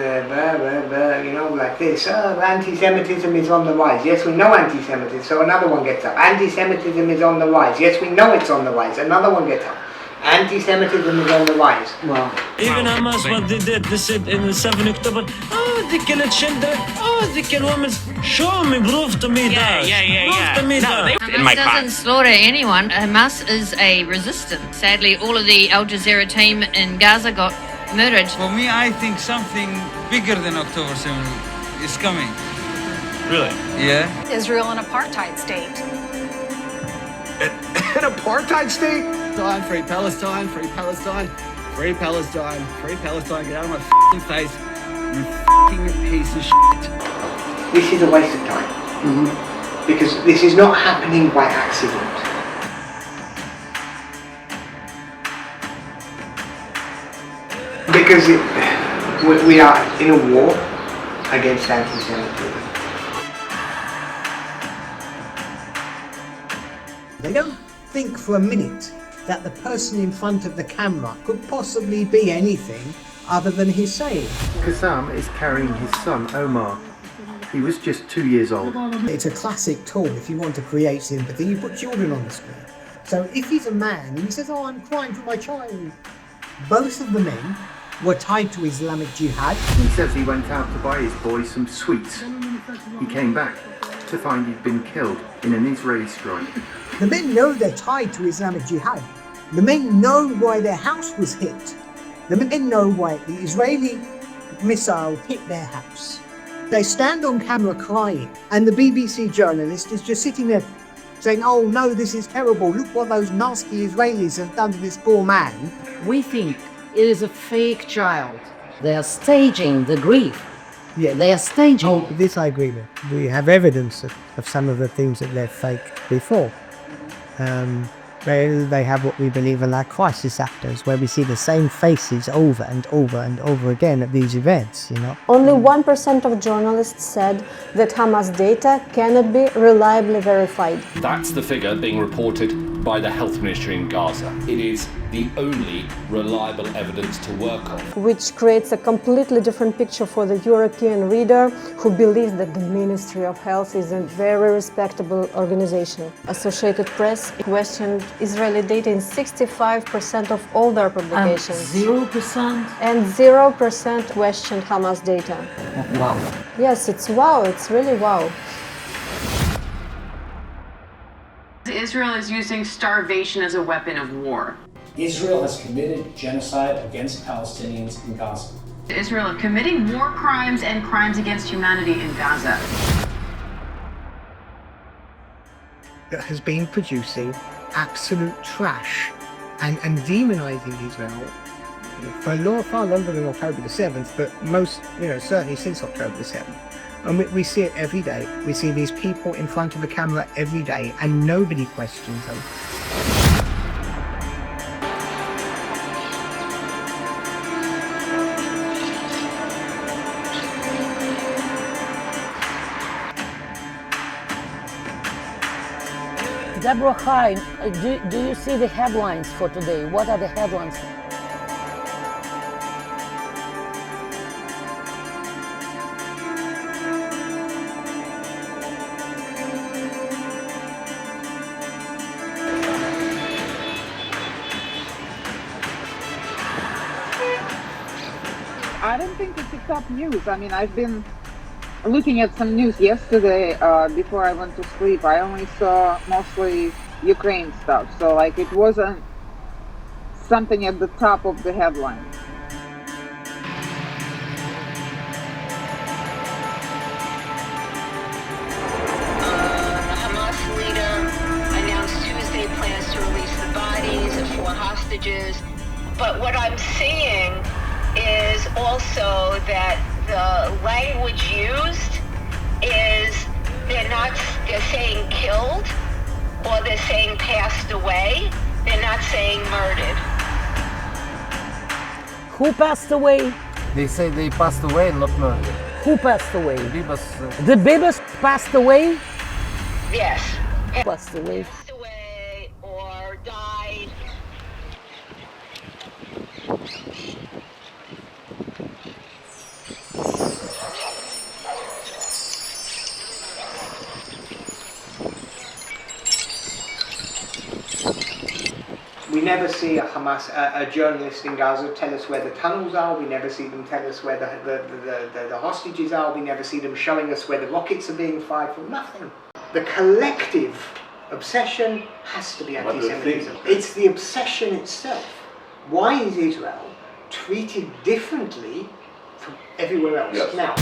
You know, like this. Anti-Semitism is on the rise. Yes, we know anti-Semitism. So another one gets up. Anti-Semitism is on the rise. Yes, we know it's on the rise. Another one gets up. Anti-Semitism is on the rise. Well, even Hamas, what they did, they said in the 7 October, oh, they killed children, oh, they killed women. Show me, prove to me that. Prove to me that. Hamas doesn't slaughter anyone. Hamas is a resistance. Sadly, all of the Al Jazeera team in Gaza got murdered. For me, I think something bigger than October 7 is coming. Really? Yeah. Israel an apartheid state. An apartheid state? Free Palestine, free Palestine, free Palestine, free Palestine, get out of my f***ing face, you f***ing piece of shit. This is a waste of time. Because this is not happening by accident. Because we are in a war against anti-Semitism. They don't think for a minute that the person in front of the camera could possibly be anything other than his saying. Qassam is carrying his son, Omar. He was just 2 years old. It's a classic tool if you want to create sympathy, you put children on the screen. So if he's a man and he says, oh, I'm crying for my child, both of the men were tied to Islamic Jihad. He says he went out to buy his boy some sweets. He came back to find he'd been killed in an Israeli strike. The men know they're tied to Islamic Jihad. The men know why their house was hit. The men know why the Israeli missile hit their house. They stand on camera crying, and the BBC journalist is just sitting there saying, oh no, this is terrible. Look what those nasty Israelis have done to this poor man. We think it is a fake child. They are staging the grief. Yeah, they are staging. Oh, this I agree with. We have evidence of some of the things that they're fake before. They have what we believe are like crisis actors, where we see the same faces over and over and over again at these events, you know. Only 1% of journalists said that Hamas data cannot be reliably verified. That's the figure being reported by the health ministry in Gaza. It is the only reliable evidence to work on. Which creates a completely different picture for the European reader who believes that the Ministry of Health is a very respectable organization. Associated Press questioned Israeli data in 65% of all their publications. 0%? And 0% questioned Hamas data. Wow. Yes, it's wow, it's really wow. Israel is using starvation as a weapon of war. Israel has committed genocide against Palestinians in Gaza. Israel is committing war crimes and crimes against humanity in Gaza. That has been producing absolute trash and demonizing Israel for far longer than October the 7th, but most, certainly since October the 7th. And we see it every day. We see these people in front of the camera every day, and nobody questions them. Deborah, hi. Do you see the headlines for today? What are the headlines? I don't think it's top news. I mean, I've been looking at some news yesterday before I went to sleep. I only saw mostly Ukraine stuff, so it wasn't something at the top of the headline. Hamas leader announced Tuesday plans to release the bodies of 4 hostages, but what I'm seeing is also that the language used is they're saying killed, or they're saying passed away. They're not saying murdered. Who passed away? They say they passed away, not murdered. Who passed away? The Bibas passed away? Yes. Passed away. Passed away or died. We never see a journalist in Gaza tell us where the tunnels are. We never see them tell us where the hostages are. We never see them showing us where the rockets are being fired from. Nothing. The collective obsession has to be anti-Semitism. It's the obsession itself. Why is Israel treated differently from everywhere else? Yes. Now,